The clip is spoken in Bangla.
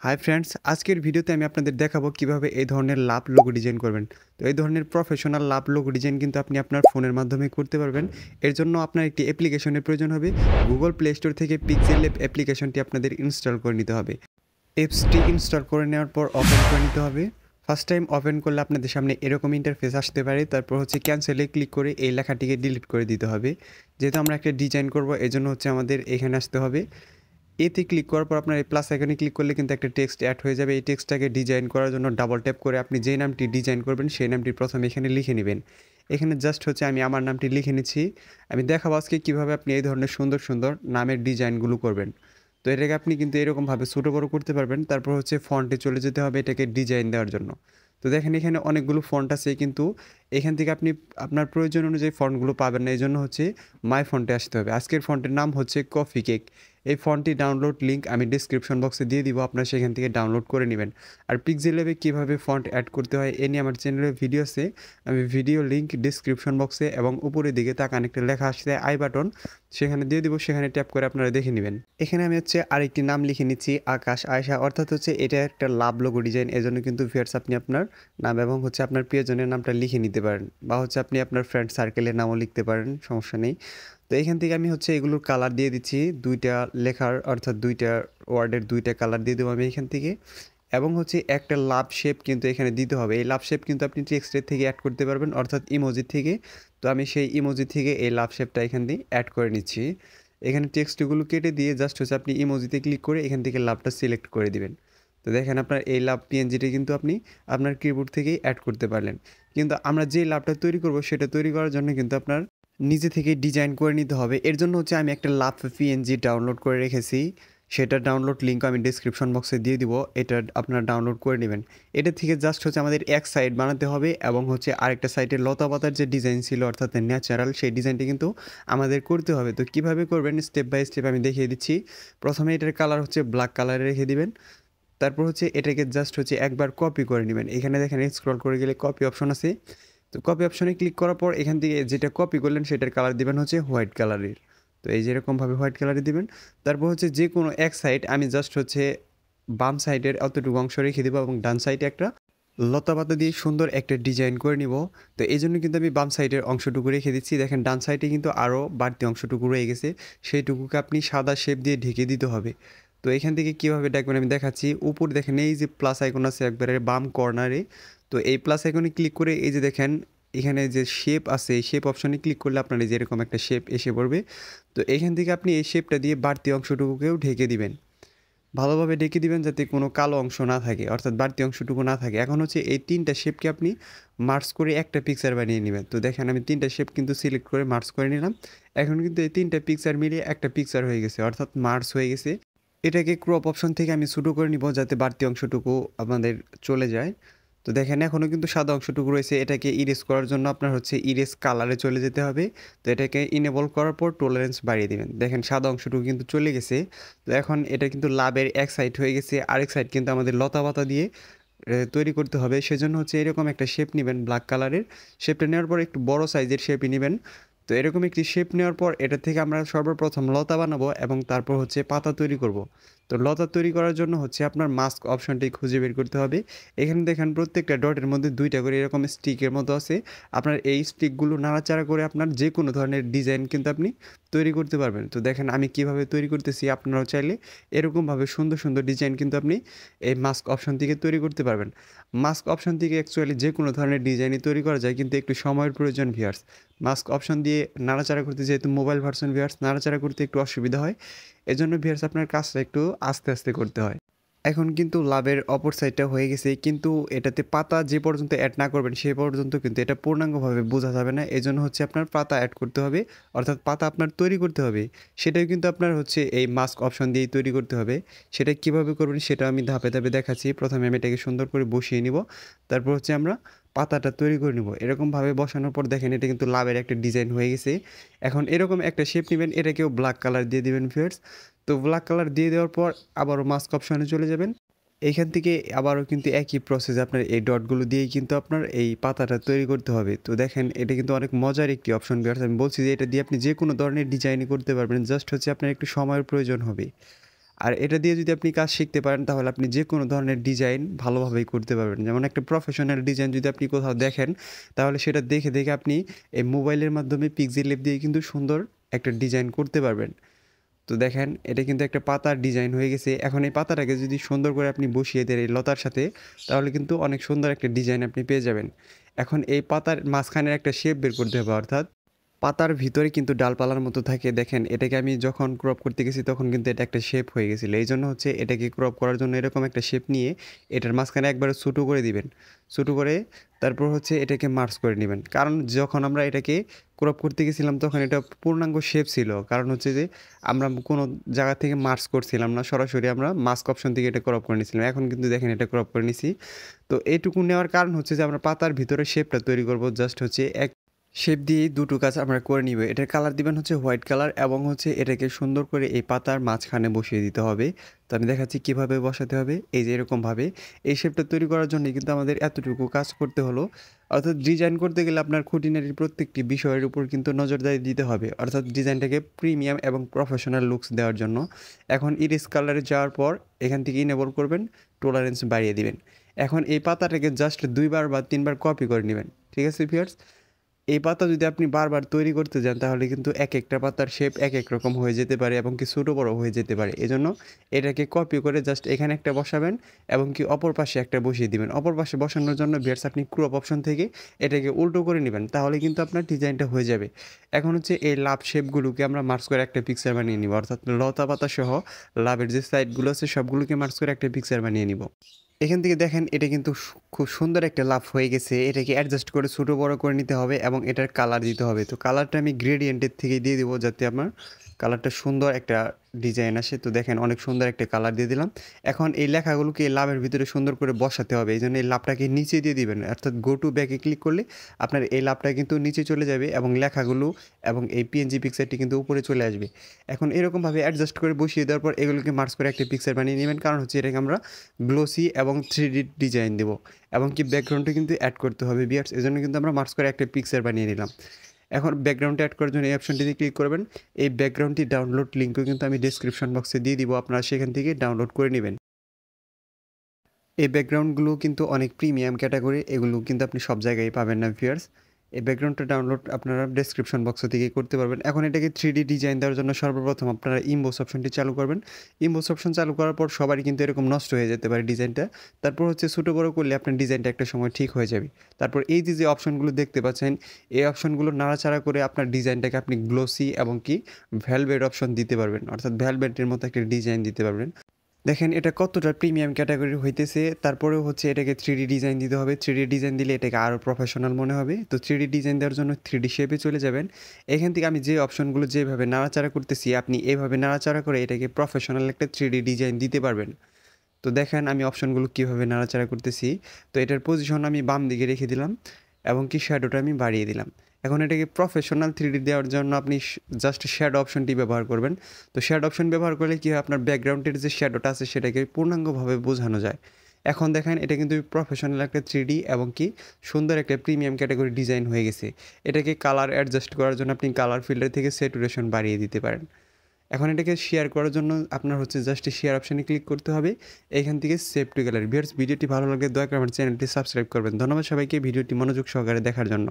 হাই ফ্রেন্ডস, আজকের ভিডিওতে আমি আপনাদের দেখাবো কিভাবে এই ধরনের লাভ লোগো ডিজাইন করবেন। তো এই ধরনের প্রফেশনাল লাভ লোগো ডিজাইন কিন্তু আপনি আপনার ফোনের মাধ্যমে করতে পারবেন। এর জন্য আপনার একটি অ্যাপ্লিকেশনের প্রয়োজন হবে। গুগল প্লে স্টোর থেকে পিক্সেল ল্যাব অ্যাপ্লিকেশনটি আপনাদের ইনস্টল করে নিতে হবে। অ্যাপসটি ইনস্টল করে নেওয়ার পর ওপেন করে নিতে হবে। ফার্স্ট টাইম ওপেন করলে আপনাদের সামনে এরকম ইন্টারফেস আসতে পারে। তারপর ক্যান্সেলে ক্লিক করে এই লেখাটিকে ডিলিট করে দিতে হবে। যেহেতু আমরা একটা ডিজাইন করব, এজন্য আমাদের এখানে আসতে হবে। এতে ক্লিক করার পর আপনার এই প্লাস আইকনে ক্লিক করলে কিন্তু একটা টেক্সট অ্যাড হয়ে যাবে। এই টেক্সটটাকে ডিজাইন করার জন্য ডাবল ট্যাপ করে আপনি যেই নামটি ডিজাইন করবেন সেই নামটি প্রথমে এখানে লিখে নেবেন। এখানে জাস্ট আমি আমার নামটি লিখে নিচ্ছি। আমি দেখাবো আজকে কীভাবে আপনি এই ধরনের সুন্দর সুন্দর নামের ডিজাইনগুলো করবেন। তো এটাকে আপনি কিন্তু এরকমভাবে ছোটো বড়ো করতে পারবেন। তারপর ফন্টে চলে যেতে হবে এটাকে ডিজাইন দেওয়ার জন্য। তো দেখেন এখানে অনেকগুলো ফন্ট আছে, কিন্তু এখান থেকে আপনি আপনার প্রয়োজন অনুযায়ী ফন্টগুলো পাবেন না। এই জন্য মাই ফন্টে আসতে হবে। আজকের ফন্টের নাম কফি কেক। এই ফন্টটি ডাউনলোড লিঙ্ক আমি ডিসক্রিপশন বক্সে দিয়ে দিব, আপনারা সেখান থেকে ডাউনলোড করে নেবেন। আর পিক্সেল ল্যাবে কীভাবে ফন্ট অ্যাড করতে হয় এ নিয়ে আমার চ্যানেলে ভিডিও আছে। আমি ভিডিও লিঙ্ক ডিসক্রিপশন বক্সে এবং উপরের দিকে তাকান একটা লেখা আসছে আই বাটন, সেখানে দিয়ে দিব, সেখানে ট্যাপ করে আপনারা দেখে নেবেন। এখানে আমি আরেকটি নাম লিখে নিচ্ছি, আকাশ আয়শা, অর্থাৎ এটা একটা লাভ লোগো ডিজাইন। এজন্য কিন্তু ভিউয়ার্স আপনি আপনার নাম এবং আপনার প্রিয়জনের নামটা লিখে নিতে পারেন, বা আপনি আপনার ফ্রেন্ড সার্কেলের নামও লিখতে পারেন, সমস্যা নেই। তো এখান থেকে আমি এগুলোর কালার দিয়ে দিচ্ছি, দুইটা লেখার অর্থাৎ দুইটা ওয়ার্ডের দুইটা কালার দিয়ে দেবো আমি এখান থেকে। এবং একটা লাভ শেপ কিন্তু এখানে দিতে হবে। এই লাভ শেপ কিন্তু আপনি টেক্সটের থেকে অ্যাড করতে পারবেন, অর্থাৎ ইমোজি থেকে। তো আমি সেই ইমোজি থেকে এই লাভ শেপটা এখান দিয়ে অ্যাড করে নিচ্ছি। এখানে টেক্সটগুলো কেটে দিয়ে জাস্ট আপনি ইমোজিতে ক্লিক করে এখান থেকে লাভটা সিলেক্ট করে দিবেন। তো দেখেন আপনার এই লাভ পিএনজিটা কিন্তু আপনি আপনার কিবোর্ড থেকেই অ্যাড করতে পারলেন। কিন্তু আমরা যে লাভটা তৈরি করব সেটা তৈরি করার জন্য কিন্তু আপনার নিজে থেকেই ডিজাইন করে নিতে হবে। এর জন্য আমি একটা লাভ পিএনজি ডাউনলোড করে রেখেছি, সেটার ডাউনলোড লিঙ্ক আমি ডিসক্রিপশন বক্সে দিয়ে দিব। এটা আপনারা ডাউনলোড করে নেবেন। এটা থেকে জাস্ট আমাদের এক সাইড বানাতে হবে, এবং আরেকটা সাইডের লতা পাতার যে ডিজাইন ছিল অর্থাৎ ন্যাচারাল, সেই ডিজাইনটি কিন্তু আমাদের করতে হবে। তো কীভাবে করবেন স্টেপ বাই স্টেপ আমি দেখিয়ে দিচ্ছি। প্রথমে এটার কালার ব্ল্যাক কালারে রেখে দিবেন। তারপর এটাকে জাস্ট একবার কপি করে নেবেন। এখানে দেখেন স্ক্রল করে গেলে কপি অপশন আছে। তো কপি অপশনে ক্লিক করার পর এখান থেকে যেটা কপি করলেন সেটার কালার দিবেন হোয়াইট কালারের। তো এই যেরকমভাবে হোয়াইট কালারে দিবেন। তারপর যে কোনো এক সাইড আমি জাস্ট বাম সাইডের অতটুকু অংশ রেখে দেবো, এবং ডান সাইডে একটা লতা পাতা দিয়ে সুন্দর একটা ডিজাইন করে নিব। তো এই জন্য কিন্তু আমি বাম সাইডের অংশটুকু রেখে দিচ্ছি। দেখেন ডান সাইডে কিন্তু আরও বাড়তি অংশটুকু রয়ে গেছে, সেইটুকুকে আপনি সাদা শেপ দিয়ে ঢেকে দিতে হবে। তো এখান থেকে কীভাবে ডাকবেন আমি দেখাচ্ছি। উপর দেখেন এই যে প্লাস আইকন আছে একবারে বাম কর্নারে। তো এই প্লাস আইকনে ক্লিক করে এই যে দেখেন এখানে যে শেপ আছে, এই শেপ অপশনে ক্লিক করলে আপনার এই যে এরকম একটা শেপ এসে পড়বে। তো এখান থেকে আপনি এই শেপটা দিয়ে বাড়তি অংশটুকুকেও ঢেকে দিবেন, ভালোভাবে ঢেকে দিবেন যাতে কোনো কালো অংশ না থাকে, অর্থাৎ বাড়তি অংশটুকু না থাকে। এখন এই তিনটা শেপকে আপনি মার্জ করে একটা পিকচার বানিয়ে নেবেন। তো দেখেন আমি তিনটা শেপ কিন্তু সিলেক্ট করে মার্জ করে নিলাম। এখন কিন্তু এই তিনটা পিকচার মিলিয়ে একটা পিকচার হয়ে গেছে, অর্থাৎ মার্জ হয়ে গেছে। এটাকে ক্রপ অপশন থেকে আমি ছোটো করে নিব যাতে বাড়তি অংশটুকু আমাদের চলে যায়। তো দেখেন এখনও কিন্তু সাদা অংশটুকু রয়েছে, এটাকে ইরেজ করার জন্য আপনার ইরেজ কালারে চলে যেতে হবে। তো এটাকে ইনেবল করার পর টলারেন্স বাড়িয়ে দেবেন। দেখেন সাদা অংশটুকু কিন্তু চলে গেছে। তো এখন এটা কিন্তু লাভের এক সাইড হয়ে গেছে, আরেক সাইড কিন্তু আমাদের লতা পাতা দিয়ে তৈরি করতে হবে। সেজন্য এরকম একটা শেপ নেবেন, ব্ল্যাক কালারের শেপটা নেওয়ার পর একটু বড় সাইজের শেপই নেবেন। তো এরকম একটি শেপ নেওয়ার পর এটা থেকে আমরা সর্বপ্রথম লতা বানাবো এবং তারপর পাতা তৈরি করব। তো লতা তৈরি করার জন্য আপনার মাস্ক অপশনটি খুঁজে বের করতে হবে। এখানে দেখেন প্রত্যেকটা ডটের মধ্যে দুইটা করে এরকম স্টিকের মতো আছে। আপনার এই স্টিকগুলো নাড়াচাড়া করে আপনার যে কোনো ধরনের ডিজাইন কিন্তু আপনি তৈরি করতে পারবেন। তো দেখেন আমি কিভাবে তৈরি করতেছি, আপনারাও চাইলে এরকমভাবে সুন্দর সুন্দর ডিজাইন কিন্তু আপনি এই মাস্ক অপশন থেকে তৈরি করতে পারবেন। মাস্ক অপশন থেকে অ্যাকচুয়ালি যে কোনো ধরনের ডিজাইনই তৈরি করা যায়, কিন্তু একটু সময়ের প্রয়োজন ভিউয়ার্স। মাস্ক অপশন দিয়ে নাড়াচাড়া করতে, যেহেতু মোবাইল ভার্সন ভিউয়ার্স, নাড়াচাড়া করতে একটু অসুবিধা হয়। এজন্য ভিউয়ার্স আপনার কাজটা একটু আস্তে আস্তে করতে হয়। এখন কিন্তু লাভের অপর সাইডটা হয়ে গেছে, কিন্তু এটাতে পাতা যে পর্যন্ত অ্যাড না করবেন সে পর্যন্ত কিন্তু এটা পূর্ণাঙ্গভাবে বোঝা যাবে না। এই জন্য আপনার পাতা অ্যাড করতে হবে, অর্থাৎ পাতা আপনার তৈরি করতে হবে। সেটাও কিন্তু আপনার এই মাস্ক অপশন দিয়েই তৈরি করতে হবে। সেটা কিভাবে করবেন সেটা আমি ধাপে ধাপে দেখাচ্ছি। প্রথমে আমি এটাকে সুন্দর করে বসিয়ে নিব, তারপর আমরা পাতাটা তৈরি করে নেব। এরকমভাবে বসানোর পর দেখেন এটা কিন্তু লাভের একটা ডিজাইন হয়ে গেছে। এখন এরকম একটা শেপ নেবেন, এটাকেও ব্ল্যাক কালার দিয়ে দেবেন ভিউয়ার্স। তো ব্ল্যাক কালার দিয়ে দেওয়ার পর আবারও মাস্ক অপশনে চলে যাবেন। এইখান থেকে আবারও কিন্তু একই প্রসেস আপনার এই ডটগুলো দিয়েই কিন্তু আপনার এই পাতাটা তৈরি করতে হবে। তো দেখেন এটা কিন্তু অনেক মজার একটি অপশন ভিউয়ার্স। আমি বলছি যে এটা দিয়ে আপনি যে কোনো ধরনের ডিজাইনই করতে পারবেন, জাস্ট আপনার একটু সময়ের প্রয়োজন হবে। আর এটা দিয়ে যদি আপনি কাজ শিখতে পারেন তাহলে আপনি যে কোনো ধরনের ডিজাইন ভালোভাবেই করতে পারবেন। যেমন একটা প্রফেশনাল ডিজাইন যদি আপনি কোথাও দেখেন তাহলে সেটা দেখে, দেখে আপনি এই মোবাইলের মাধ্যমে পিক্সেল ল্যাব দিয়ে কিন্তু সুন্দর একটা ডিজাইন করতে পারবেন। তো দেখেন এটা কিন্তু একটা পাতার ডিজাইন হয়ে গেছে। এখন এই পাতাটাকে যদি সুন্দর করে আপনি বসিয়ে দেন এই লতার সাথে তাহলে কিন্তু অনেক সুন্দর একটা ডিজাইন আপনি পেয়ে যাবেন। এখন এই পাতার মাঝখানের একটা শেপ বের করতে হবে, অর্থাৎ পাতার ভিতরে কিন্তু ডালপালার মতো থাকে। দেখেন এটাকে আমি যখন ক্রপ করতে গেছি তখন কিন্তু এটা একটা শেপ হয়ে গেছিলো। এই জন্য হচ্ছে এটাকে ক্রপ করার জন্য এরকম একটা শেপ নিয়ে এটার মাঝখানে একবারে ছোটো করে দিবেন। ছোটো করে তারপর হচ্ছে এটাকে মার্জ করে নেবেন। কারণ যখন আমরা এটাকে ক্রপ করতে গেছিলাম তখন এটা পূর্ণাঙ্গ শেপ ছিল। কারণ হচ্ছে যে আমরা কোনো জায়গা থেকে মার্জ করছিলাম না, সরাসরি আমরা মাস্ক অপশন থেকে এটা ক্রপ করে নিয়েছিলাম। এখন কিন্তু দেখেন এটা ক্রপ করে নিছি। তো এইটুকু নেওয়ার কারণ হচ্ছে যে আমরা পাতার ভিতরে শেপটা তৈরি করব। জাস্ট হচ্ছে এক শেপ দিয়েই দুটো কাজ আমরা করে নিব। এটার কালার দিবেন হচ্ছে হোয়াইট কালার এবং হচ্ছে এটাকে সুন্দর করে এই পাতার মাঝখানে বসিয়ে দিতে হবে। তো আমি দেখাচ্ছি কীভাবে বসাতে হবে। এই যে এরকমভাবে এই শেপটা তৈরি করার জন্য কিন্তু আমাদের এতটুকু কাজ করতে হলো। অর্থাৎ ডিজাইন করতে গেলে আপনার খুঁটিনাটির প্রত্যেকটি বিষয়ের উপর কিন্তু নজরদারি দিতে হবে, অর্থাৎ ডিজাইনটাকে প্রিমিয়াম এবং প্রফেশনাল লুকস দেওয়ার জন্য। এখন ইরেজ কালারে যাওয়ার পর এখান থেকে ইনেবল করবেন, টলারেন্স বাড়িয়ে দিবেন। এখন এই পাতাটাকে জাস্ট 2বার বা 3বার কপি করে নেবেন। ঠিক আছে ভিউয়ার্স? এই পাতা যদি আপনি বারবার তৈরি করতে যান তাহলে কিন্তু এক একটা পাতার শেপ এক এক রকম হয়ে যেতে পারে এবং কি ছোটো বড়ো হয়ে যেতে পারে। এজন্য এটাকে কপি করে জাস্ট এখানে একটা বসাবেন এবং কি অপর পাশে একটা বসিয়ে দিবেন। অপর পাশে বসানোর জন্য ভিউয়ার্স আপনি ক্রপ অপশন থেকে এটাকে উল্টো করে নেবেন, তাহলে কিন্তু আপনার ডিজাইনটা হয়ে যাবে। এখন হচ্ছে এই লাভ শেপগুলোকে আমরা মার্জ করে একটা পিকচার বানিয়ে নিব, অর্থাৎ লতা পাতা সহ লাভের যে সাইডগুলো আছে সবগুলোকে মার্জ করে একটা পিকচার বানিয়ে নিব। এখান থেকে দেখেন এটা কিন্তু খুব সুন্দর একটা লাভ হয়ে গেছে। এটাকে অ্যাডজাস্ট করে ছোটো বড়ো করে নিতে হবে এবং এটার কালার দিতে হবে। তো কালারটা আমি গ্রেডিয়েন্টের থেকেই দিয়ে দেবো যাতে আমার কালারটা সুন্দর একটা ডিজাইন আসে। তো দেখেন অনেক সুন্দর একটা কালার দিয়ে দিলাম। এখন এই লেখাগুলোকে এই লাভের ভিতরে সুন্দর করে বসাতে হবে। এই জন্য এই লাভটাকে নিচে দিয়ে দিবেন, অর্থাৎ গো টু ব্যাকে ক্লিক করলে আপনার এই লাভটা কিন্তু নিচে চলে যাবে এবং লেখাগুলো এবং এই পিএনজি পিকচারটি কিন্তু উপরে চলে আসবে। এখন এরকমভাবে অ্যাডজাস্ট করে বসিয়ে দেওয়ার পর এগুলোকে মার্জ করে একটা পিকচার বানিয়ে নেবেন, কারণ হচ্ছে এটাকে আমরা গ্লোসি এবং 3D ডিজাইন দেবো এবং কি ব্যাকগ্রাউন্ডটা কিন্তু অ্যাড করতে হবে ভিউয়ার্স। এজন্য কিন্তু আমরা মার্জ করে একটা পিকচার বানিয়ে নিলাম। এখন ব্যাকগ্রাউন্ডটা অ্যাড করার জন্য এই অপশনটিতে ক্লিক করবেন। এই ব্যাকগ্রাউন্ডটি ডাউনলোড লিঙ্কও কিন্তু আমি ডেসক্রিপশন বক্সে দিয়ে দিব, আপনারা সেখান থেকে ডাউনলোড করে নেবেন। এই ব্যাকগ্রাউন্ডগুলো কিন্তু অনেক প্রিমিয়াম ক্যাটাগরি, এগুলো কিন্তু আপনি সব জায়গায় পাবেন না ভিউয়ার্স। এই ব্যাকগ্রাউন্ডটা ডাউনলোড আপনারা ডেসক্রিপশন বক্স থেকে করতে পারবেন। এখন এটাকে 3D ডিজাইন দেওয়ার জন্য সর্বপ্রথম আপনারা ইমবোস অপশনটি চালু করবেন। ইমবোস অপশন চালু করার পর সবারই কিন্তু এরকম নষ্ট হয়ে যেতে পারে ডিজাইনটা। তারপর হচ্ছে ছোটো বড়ো করলে আপনার ডিজাইনটা একটা সময় ঠিক হয়ে যাবে। তারপর এই যে অপশনগুলো দেখতে পাচ্ছেন এই অপশনগুলো নাড়াচাড়া করে আপনার ডিজাইনটাকে আপনি গ্লোসি এবং কি ভেলভেট অপশন দিতে পারবেন, অর্থাৎ ভেলভেটের মতো একটা ডিজাইন দিতে পারবেন। দেখেন এটা কতটা প্রিমিয়াম ক্যাটাগরি হইতেছে। তারপরেও হচ্ছে এটাকে 3D ডিজাইন দিতে হবে। 3D ডিজাইন দিলে এটাকে আরও প্রফেশনাল মনে হবে। তো 3D ডিজাইন দেওয়ার জন্য 3D শেপে চলে যাবেন। এখান থেকে আমি যে অপশনগুলো যেভাবে নাড়াচাড়া করতেছি আপনি এভাবে নাড়াচাড়া করে এটাকে প্রফেশনাল একটা 3D ডিজাইন দিতে পারবেন। তো দেখেন আমি অপশনগুলো কীভাবে নাড়াচাড়া করতেছি। তো এটার পজিশন আমি বাম দিকে রেখে দিলাম এবং কি শ্যাডোটা আমি বাড়িয়ে দিলাম। এখন এটাকে প্রফেশনাল 3D দেওয়ার জন্য আপনি জাস্ট শ্যাডো অপশনটি ব্যবহার করবেন। তো শ্যাডো অপশন ব্যবহার করলে কী হয়, আপনার ব্যাকগ্রাউন্ডের যে শ্যাডোটা আছে সেটাকে পূর্ণাঙ্গভাবে বোঝানো যায়। এখন দেখেন এটা কিন্তু প্রফেশনাল একটা 3D এবং কি সুন্দর একটা প্রিমিয়াম ক্যাটাগরি ডিজাইন হয়ে গেছে। এটাকে কালার অ্যাডজাস্ট করার জন্য আপনি কালার ফিল্টার থেকে স্যাচুরেশন বাড়িয়ে দিতে পারেন। এখন এটাকে শেয়ার করার জন্য আপনার হচ্ছে জাস্ট শেয়ার অপশানে ক্লিক করতে হবে। এইখান থেকে সেভ টু গ্যালারি। ভিউয়ার্স ভিডিওটি ভালো লাগলে দয়া করে আমার চ্যানেলটি সাবস্ক্রাইব করবেন। ধন্যবাদ সবাইকে ভিডিওটি মনোযোগ সহকারে দেখার জন্য।